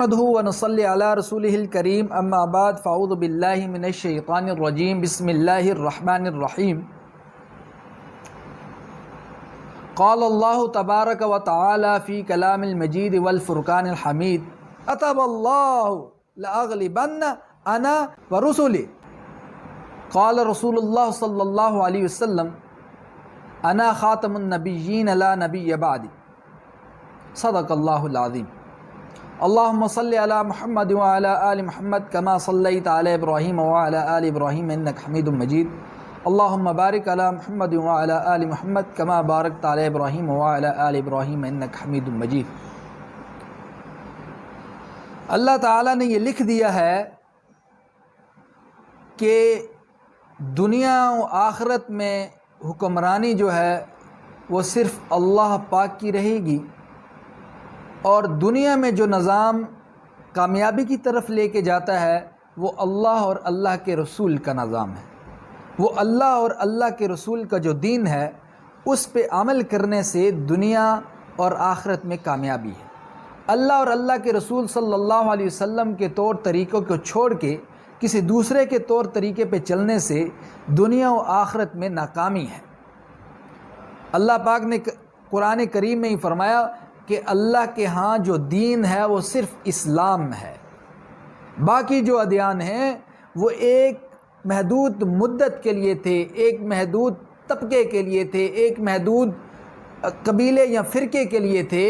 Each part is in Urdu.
نحمده ونصلي على رسوله الكريم اما بعد فاعوذ بالله من الشيطان الرجيم بسم الله الرحمن الرحيم قال الله تبارك وتعالى في كلام المجيد والفرقان الحميد كتب الله لأغلبن أنا ورسلي قال رسول الله صلى الله عليه وسلم أنا خاتم النبيين لا نبي بعدي صدق الله العظيم اللهم صل على محمد وعلى آل محمد كما صليت على إبراهيم وعلى آل إبراهيم إنك حميد مجيد اللهم بارك على محمد وعلى آل محمد كما باركت على إبراهيم وعلى آل إبراهيم إنك حميد مجيد۔ اللہ تعالیٰ نے یہ لکھ دیا ہے کہ دنیا و آخرت میں حکمرانی جو ہے وہ صرف اللہ پاک کی رہے گی، اور دنیا میں جو نظام کامیابی کی طرف لے کے جاتا ہے وہ اللہ اور اللہ کے رسول کا نظام ہے۔ وہ اللہ اور اللہ کے رسول کا جو دین ہے اس پہ عمل کرنے سے دنیا اور آخرت میں کامیابی ہے۔ اللہ اور اللہ کے رسول صلی اللہ علیہ وسلم کے طور طریقوں کو چھوڑ کے کسی دوسرے کے طور طریقے پہ چلنے سے دنیا و آخرت میں ناکامی ہے۔ اللہ پاک نے قرآن کریم میں ہی فرمایا کہ اللہ کے ہاں جو دین ہے وہ صرف اسلام ہے، باقی جو ادیان ہیں وہ ایک محدود مدت کے لیے تھے، ایک محدود طبقے کے لیے تھے، ایک محدود قبیلے یا فرقے کے لیے تھے،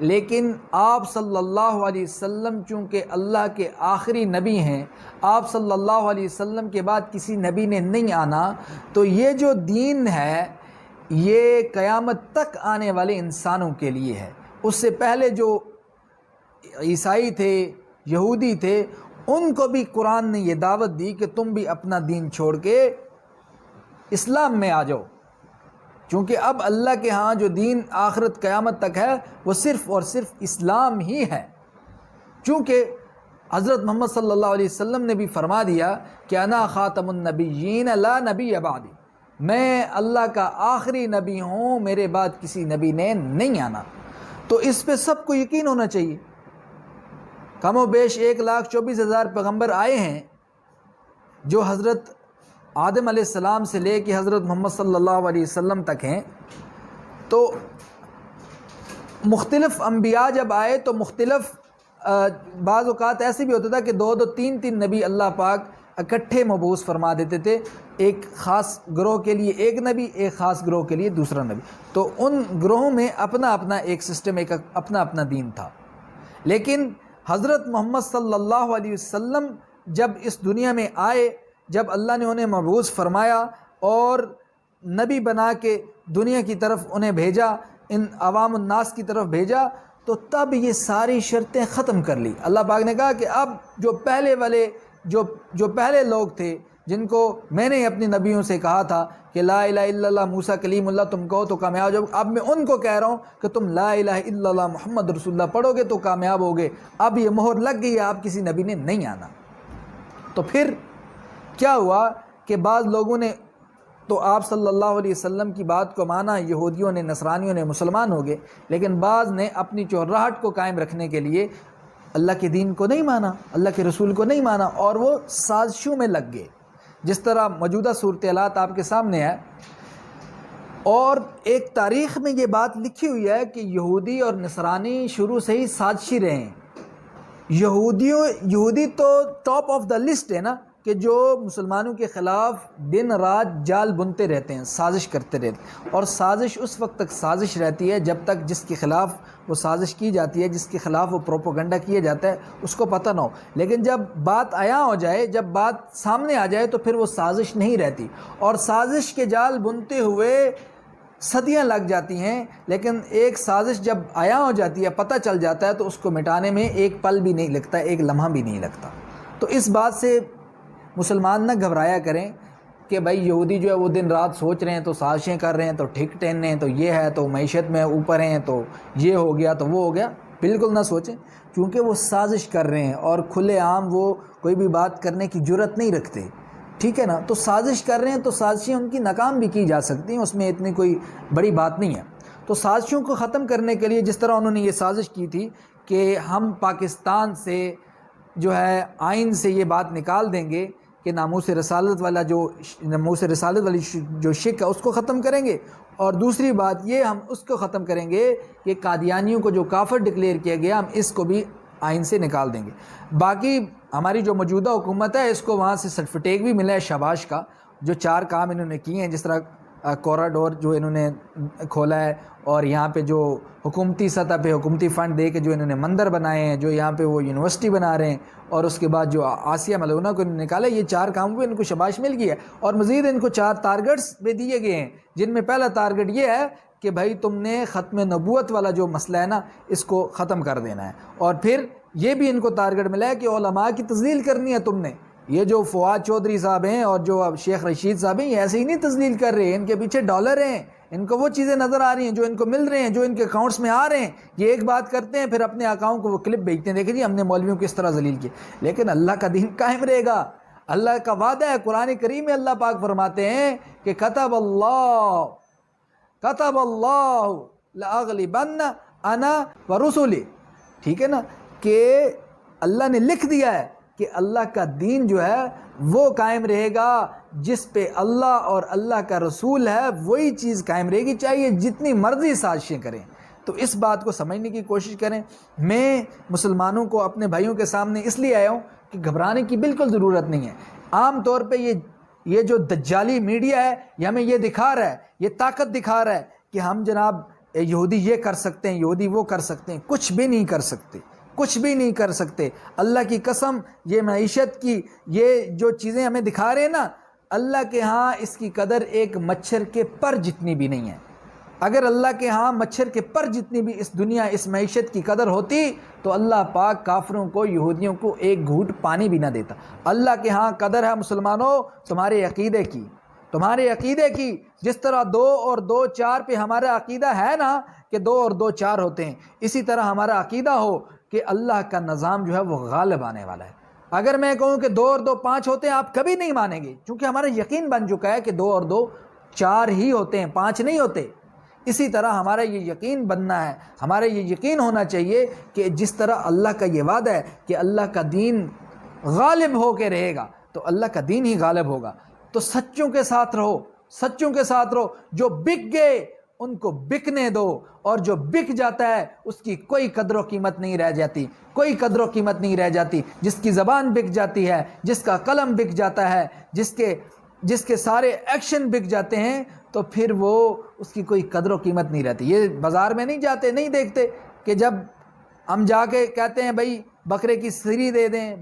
لیکن آپ صلی اللہ علیہ وسلم چونکہ اللہ کے آخری نبی ہیں، آپ صلی اللہ علیہ وسلم کے بعد کسی نبی نے نہیں آنا، تو یہ جو دین ہے یہ قیامت تک آنے والے انسانوں کے لیے ہے۔ اس سے پہلے جو عیسائی تھے، یہودی تھے، ان کو بھی قرآن نے یہ دعوت دی کہ تم بھی اپنا دین چھوڑ کے اسلام میں آ جاؤ، چونکہ اب اللہ کے ہاں جو دین آخرت قیامت تک ہے وہ صرف اور صرف اسلام ہی ہے۔ چونکہ حضرت محمد صلی اللہ علیہ وسلم نے بھی فرما دیا کہ انا خاتم النبیین لا نبی بعدی، میں اللہ کا آخری نبی ہوں، میرے بعد کسی نبی نے نہیں آنا۔ تو اس پہ سب کو یقین ہونا چاہیے۔ کم و بیش 1,24,000 پیغمبر آئے ہیں جو حضرت آدم علیہ السلام سے لے کے حضرت محمد صلی اللہ علیہ وسلم تک ہیں، تو مختلف انبیاء جب آئے تو مختلف بعض اوقات ایسے بھی ہوتا تھا کہ 2 3 نبی اللہ پاک اکٹھے مبعوث فرما دیتے تھے، ایک خاص گروہ کے لیے ایک نبی، ایک خاص گروہ کے لیے دوسرا نبی، تو ان گروہوں میں اپنا اپنا ایک سسٹم، ایک اپنا اپنا دین تھا۔ لیکن حضرت محمد صلی اللہ علیہ وسلم جب اس دنیا میں آئے، جب اللہ نے انہیں مبعوث فرمایا اور نبی بنا کے دنیا کی طرف انہیں بھیجا، ان عوام الناس کی طرف بھیجا، تو تب یہ ساری شرطیں ختم کر لی۔ اللہ پاک نے کہا کہ اب جو پہلے والے جو پہلے لوگ تھے جن کو میں نے اپنی نبیوں سے کہا تھا کہ لا الہ الا اللہ موسیٰ کلیم اللہ تم کہو تو کامیاب ہو، اب میں ان کو کہہ رہا ہوں کہ تم لا الہ الا اللہ محمد رسول اللہ پڑھو گے تو کامیاب ہوگے۔ اب یہ مہر لگ گئی ہے، اب کسی نبی نے نہیں آنا۔ تو پھر کیا ہوا کہ بعض لوگوں نے تو آپ صلی اللہ علیہ وسلم کی بات کو مانا، یہودیوں نے، نصرانیوں نے، مسلمان ہو گئے، لیکن بعض نے اپنی چوراہٹ کو قائم رکھنے کے لیے اللہ کے دین کو نہیں مانا، اللہ کے رسول کو نہیں مانا، اور وہ سازشوں میں لگ گئے، جس طرح موجودہ صورتحالات آپ کے سامنے ہے۔ اور ایک تاریخ میں یہ بات لکھی ہوئی ہے کہ یہودی اور نصرانی شروع سے ہی سازشی رہے ہیں۔ یہودی تو ٹاپ آف دا لسٹ ہے نا، کہ جو مسلمانوں کے خلاف دن رات جال بنتے رہتے ہیں، سازش کرتے رہتے ہیں، اور سازش اس وقت تک سازش رہتی ہے جب تک جس کے خلاف وہ سازش کی جاتی ہے، جس کے خلاف وہ پروپیگنڈا کیا جاتا ہے، اس کو پتہ نہ ہو۔ لیکن جب بات عیاں ہو جائے، جب بات سامنے آ جائے، تو پھر وہ سازش نہیں رہتی، اور سازش کے جال بنتے ہوئے صدیاں لگ جاتی ہیں، لیکن ایک سازش جب عیاں ہو جاتی ہے، پتہ چل جاتا ہے، تو اس کو مٹانے میں ایک پل بھی نہیں لگتا، ایک لمحہ بھی نہیں لگتا۔ تو اس بات سے مسلمان نہ گھبرایا کریں کہ بھائی یہودی جو ہے وہ دن رات سوچ رہے ہیں، تو سازشیں کر رہے ہیں، تو ٹھیک ٹین ہیں، تو یہ ہے، تو معیشت میں اوپر ہیں، تو یہ ہو گیا، تو وہ ہو گیا۔ بالکل نہ سوچیں، کیونکہ وہ سازش کر رہے ہیں اور کھلے عام وہ کوئی بھی بات کرنے کی جرت نہیں رکھتے، ٹھیک ہے نا۔ تو سازش کر رہے ہیں تو سازشیں ان کی ناکام بھی کی جا سکتی ہیں، اس میں اتنی کوئی بڑی بات نہیں ہے۔ تو سازشوں کو ختم کرنے کے لیے جس طرح انہوں نے یہ سازش کی تھی کہ ہم پاکستان سے جو ہے آئین سے یہ بات نکال دیں گے کہ ناموس رسالت والا ناموس رسالت والی جو شک ہے اس کو ختم کریں گے، اور دوسری بات یہ ہم اس کو ختم کریں گے کہ قادیانیوں کو جو کافر ڈکلیئر کیا گیا ہم اس کو بھی آئین سے نکال دیں گے۔ باقی ہماری جو موجودہ حکومت ہے اس کو وہاں سے سرٹیفکیٹ بھی ملا ہے شاباش کا، جو 4 کام انہوں نے کیے ہیں، جس طرح کوراڈور جو انہوں نے کھولا ہے، اور یہاں پہ جو حکومتی سطح پہ حکومتی فنڈ دے کے جو انہوں نے مندر بنائے ہیں، جو یہاں پہ وہ یونیورسٹی بنا رہے ہیں، اور اس کے بعد جو آسیہ ملونہ کو انہوں نے نکالا، یہ 4 کاموں پہ ان کو شاباش مل گئی ہے، اور مزید ان کو 4 ٹارگٹس بھی دیے گئے ہیں، جن میں پہلا ٹارگٹ یہ ہے کہ بھائی تم نے ختم نبوت والا جو مسئلہ ہے نا اس کو ختم کر دینا ہے، اور پھر یہ بھی ان کو ٹارگٹ ملا ہے کہ علماء کی تذلیل کرنی ہے تم نے۔ یہ جو فواد چودھری صاحب ہیں اور جو شیخ رشید صاحب ہیں، یہ ایسے ہی نہیں تذلیل کر رہے ہیں، ان کے پیچھے ڈالر ہیں، ان کو وہ چیزیں نظر آ رہی ہیں جو ان کو مل رہے ہیں، جو ان کے اکاؤنٹس میں آ رہے ہیں۔ یہ ایک بات کرتے ہیں، پھر اپنے اکاؤنٹ کو وہ کلپ بھیجتے ہیں، دیکھیں جی ہم نے مولویوں کو اس طرح ذلیل کیا، لیکن اللہ کا دین قائم رہے گا، اللہ کا وعدہ ہے۔ قرآن کریم میں اللہ پاک فرماتے ہیں کہ کتب اللہ لأغلبن انا ورسلی، ٹھیک ہے نا، کہ اللہ نے لکھ دیا ہے کہ اللہ کا دین جو ہے وہ قائم رہے گا، جس پہ اللہ اور اللہ کا رسول ہے وہی چیز قائم رہے گی، چاہیے جتنی مرضی سازشیں کریں۔ تو اس بات کو سمجھنے کی کوشش کریں۔ میں مسلمانوں کو اپنے بھائیوں کے سامنے اس لیے آیا ہوں کہ گھبرانے کی بالکل ضرورت نہیں ہے۔ عام طور پہ یہ جو دجالی میڈیا ہے یہ ہمیں یہ دکھا رہا ہے، یہ طاقت دکھا رہا ہے کہ ہم جناب یہودی یہ کر سکتے ہیں، یہودی وہ کر سکتے ہیں، کچھ بھی نہیں کر سکتے، کچھ بھی نہیں کر سکتے۔ اللہ کی قسم، یہ معیشت کی یہ جو چیزیں ہمیں دکھا رہے ہیں نا، اللہ کے ہاں اس کی قدر ایک مچھر کے پر جتنی بھی نہیں ہے۔ اگر اللہ کے ہاں مچھر کے پر جتنی بھی اس دنیا اس معیشت کی قدر ہوتی تو اللہ پاک کافروں کو، یہودیوں کو ایک گھونٹ پانی بھی نہ دیتا۔ اللہ کے ہاں قدر ہے مسلمانوں تمہارے عقیدے کی، تمہارے عقیدے کی۔ جس طرح 2 اور 2 4 پہ ہمارا عقیدہ ہے نا کہ 2 اور 2 4 ہوتے ہیں، اسی طرح ہمارا عقیدہ ہو کہ اللہ کا نظام جو ہے وہ غالب آنے والا ہے۔ اگر میں کہوں کہ 2 اور 2 5 ہوتے ہیں، آپ کبھی نہیں مانیں گے، کیونکہ ہمارا یقین بن چکا ہے کہ 2 اور 2 4 ہی ہوتے ہیں، 5 نہیں ہوتے۔ اسی طرح ہمارا یہ یقین بننا ہے، ہمارا یہ یقین ہونا چاہیے کہ جس طرح اللہ کا یہ وعدہ ہے کہ اللہ کا دین غالب ہو کے رہے گا، تو اللہ کا دین ہی غالب ہوگا۔ تو سچوں کے ساتھ رہو، سچوں کے ساتھ رہو۔ جو بک گئے ان کو بکنے دو، اور جو بک جاتا ہے اس کی کوئی قدر و قیمت نہیں رہ جاتی، کوئی قدر و قیمت نہیں رہ جاتی۔ جس کی زبان بک جاتی ہے، جس کا قلم بک جاتا ہے، جس کے سارے ایکشن بک جاتے ہیں، تو پھر وہ اس کی کوئی قدر و قیمت نہیں رہتی۔ یہ بازار میں نہیں جاتے، نہیں دیکھتے کہ جب ہم جا کے کہتے ہیں بھائی بکرے کی سری دے دیں،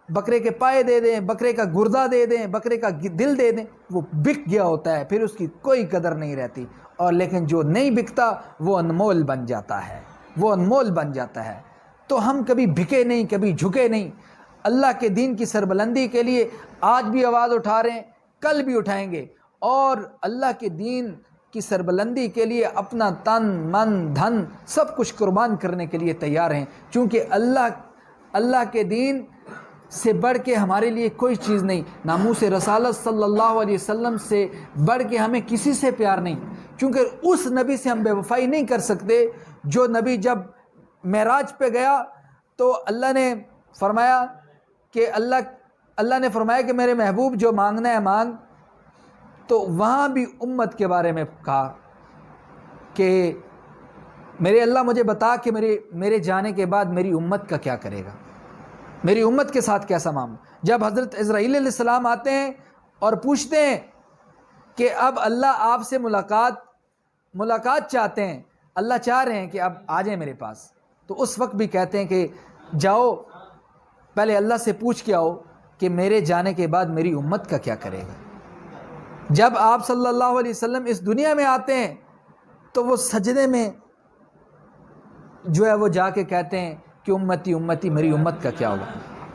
بکرے کے پائے دے دیں، بکرے کا گردہ دے دیں، بکرے کا دل دے دیں، وہ بک گیا ہوتا ہے، پھر اس کی کوئی قدر نہیں رہتی۔ اور لیکن جو نہیں بکتا وہ انمول بن جاتا ہے، وہ انمول بن جاتا ہے۔ تو ہم کبھی بھکے نہیں، کبھی جھکے نہیں۔ اللہ کے دین کی سربلندی کے لیے آج بھی آواز اٹھا رہے ہیں، کل بھی اٹھائیں گے، اور اللہ کے دین کی سربلندی کے لیے اپنا تن من دھن سب کچھ قربان کرنے کے لیے تیار ہیں، چونکہ اللہ کے دین سے بڑھ کے ہمارے لیے کوئی چیز نہیں۔ ناموس رسالت صلی اللہ علیہ وسلم سے بڑھ کے ہمیں کسی سے پیار نہیں، کیونکہ اس نبی سے ہم بے وفائی نہیں کر سکتے۔ جو نبی جب معراج پہ گیا تو اللہ نے فرمایا کہ میرے محبوب جو مانگنا ہے مانگ، تو وہاں بھی امت کے بارے میں کہا کہ میرے اللہ مجھے بتا کہ میرے جانے کے بعد میری امت کا کیا کرے گا، میری امت کے ساتھ کیسا معاملہ۔ جب حضرت اسرائیل علیہ السلام آتے ہیں اور پوچھتے ہیں کہ اب اللہ آپ سے ملاقات چاہتے ہیں، اللہ چاہ رہے ہیں کہ اب آ جائیں میرے پاس، تو اس وقت بھی کہتے ہیں کہ جاؤ پہلے اللہ سے پوچھ کے آؤ کہ میرے جانے کے بعد میری امت کا کیا کرے گا۔ جب آپ صلی اللہ علیہ وسلم اس دنیا میں آتے ہیں تو وہ سجدے میں جو ہے وہ جا کے کہتے ہیں کہ امتی امتی، میری امت کا کیا ہوگا۔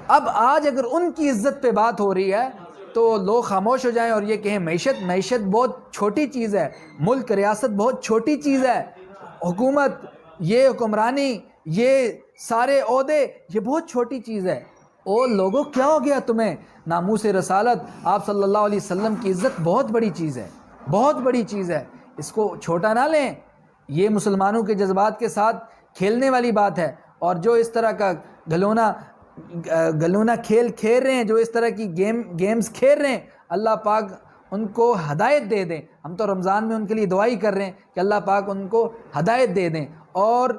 اب آج اگر ان کی عزت پہ بات ہو رہی ہے تو لوگ خاموش ہو جائیں اور یہ کہیں معیشت بہت چھوٹی چیز ہے، ملک ریاست بہت چھوٹی چیز ہے، حکومت، یہ حکمرانی، یہ سارے عہدے، یہ بہت چھوٹی چیز ہے۔ او لوگوں کیا ہو گیا تمہیں؟ ناموس رسالت آپ صلی اللہ علیہ وسلم کی عزت بہت بڑی چیز ہے، بہت بڑی چیز ہے، اس کو چھوٹا نہ لیں۔ یہ مسلمانوں کے جذبات کے ساتھ کھیلنے والی بات ہے، اور جو اس طرح کا گلونا کھیل کھیل رہے ہیں، جو اس طرح کی گیمز کھیل رہے ہیں، اللہ پاک ان کو ہدایت دے دیں۔ ہم تو رمضان میں ان کے لیے دعائی کر رہے ہیں کہ اللہ پاک ان کو ہدایت دے دیں اور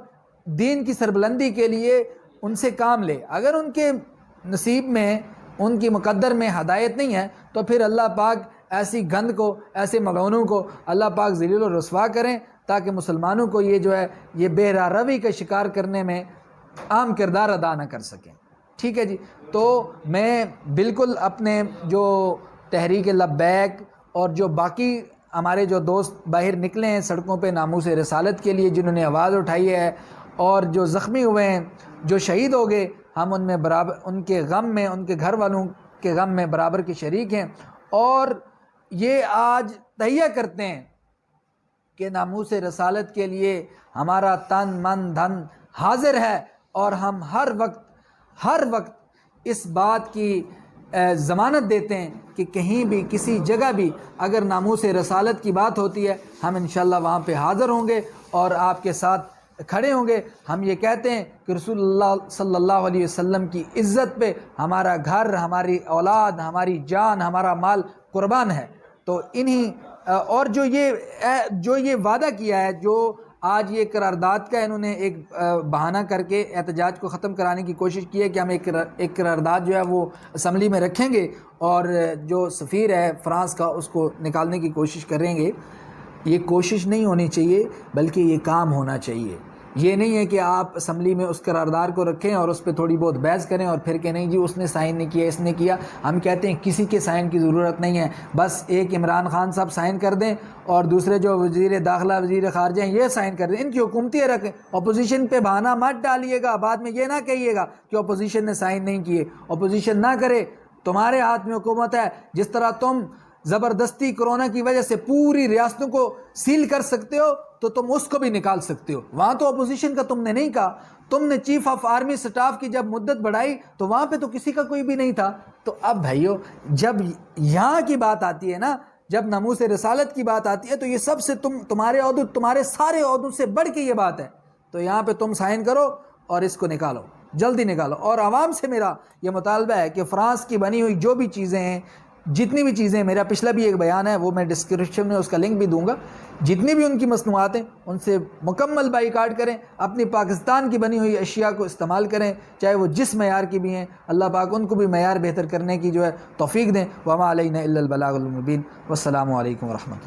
دین کی سربلندی کے لیے ان سے کام لے۔ اگر ان کے نصیب میں، ان کی مقدر میں ہدایت نہیں ہے تو پھر اللہ پاک ایسی گند کو، ایسے ملعونوں کو اللہ پاک ذلیل و رسوا کریں، تاکہ مسلمانوں کو یہ جو ہے یہ بے راہ روی کا شکار کرنے میں اہم کردار ادا نہ کر سکیں۔ ٹھیک ہے جی، تو میں بالکل اپنے جو تحریک لبیک اور جو باقی ہمارے جو دوست باہر نکلے ہیں سڑکوں پہ ناموس رسالت کے لیے، جنہوں نے آواز اٹھائی ہے اور جو زخمی ہوئے ہیں، جو شہید ہو گئے، ہم ان میں برابر، ان کے غم میں، ان کے گھر والوں کے غم میں برابر کے شریک ہیں، اور یہ آج تہیہ کرتے ہیں کہ ناموس رسالت کے لیے ہمارا تن من دھن حاضر ہے، اور ہم ہر وقت اس بات کی ضمانت دیتے ہیں کہ کہیں بھی کسی جگہ بھی اگر ناموس رسالت کی بات ہوتی ہے، ہم انشاءاللہ وہاں پہ حاضر ہوں گے اور آپ کے ساتھ کھڑے ہوں گے۔ ہم یہ کہتے ہیں کہ رسول اللہ صلی اللہ علیہ وسلم کی عزت پہ ہمارا گھر، ہماری اولاد، ہماری جان، ہمارا مال قربان ہے۔ تو انہی اور جو یہ وعدہ کیا ہے، جو آج یہ قرارداد کا انہوں نے ایک بہانہ کر کے احتجاج کو ختم کرانے کی کوشش کی ہے کہ ہم ایک قرارداد جو ہے وہ اسمبلی میں رکھیں گے اور جو سفیر ہے فرانس کا اس کو نکالنے کی کوشش کریں گے۔ یہ کوشش نہیں ہونی چاہیے، بلکہ یہ کام ہونا چاہیے۔ یہ نہیں ہے کہ آپ اسمبلی میں اس قرارداد کو رکھیں اور اس پہ تھوڑی بہت بحث کریں اور پھر کہ نہیں جی اس نے سائن نہیں کیا، اس نے کیا۔ ہم کہتے ہیں کسی کے سائن کی ضرورت نہیں ہے، بس ایک عمران خان صاحب سائن کر دیں اور دوسرے جو وزیر داخلہ، وزیر خارجہ ہیں، یہ سائن کر دیں، ان کی حکومتیں رکھیں۔ اپوزیشن پہ بہانہ مت ڈالیے گا، بعد میں یہ نہ کہیے گا کہ اپوزیشن نے سائن نہیں کیے۔ اپوزیشن نہ کرے، تمہارے ہاتھ میں حکومت ہے۔ جس طرح تم زبردستی کورونا کی وجہ سے پوری ریاستوں کو سیل کر سکتے ہو تو تم اس کو بھی نکال سکتے ہو۔ وہاں تو اپوزیشن کا تم نے نہیں کہا، تم نے چیف آف آرمی سٹاف کی جب مدت بڑھائی تو وہاں پہ تو کسی کا کوئی بھی نہیں تھا۔ تو اب بھائیو، جب یہاں کی بات آتی ہے نا، جب ناموس رسالت کی بات آتی ہے تو یہ سب سے تمہارے عہدوں، تمہارے سارے عہدوں سے بڑھ کے یہ بات ہے۔ تو یہاں پہ تم سائن کرو اور اس کو نکالو، جلدی نکالو۔ اور عوام سے میرا یہ مطالبہ ہے کہ فرانس کی بنی ہوئی جو بھی چیزیں ہیں، جتنی بھی چیزیں، میرا پچھلا بھی ایک بیان ہے وہ میں ڈسکرپشن میں اس کا لنک بھی دوں گا، جتنی بھی ان کی مصنوعات ہیں ان سے مکمل بائیکاٹ کریں، اپنی پاکستان کی بنی ہوئی اشیاء کو استعمال کریں، چاہے وہ جس معیار کی بھی ہیں۔ اللہ پاک ان کو بھی معیار بہتر کرنے کی جو ہے توفیق دیں۔ وما علینا الا البلاغ المبین۔ والسلام علیکم ورحمۃ اللہ۔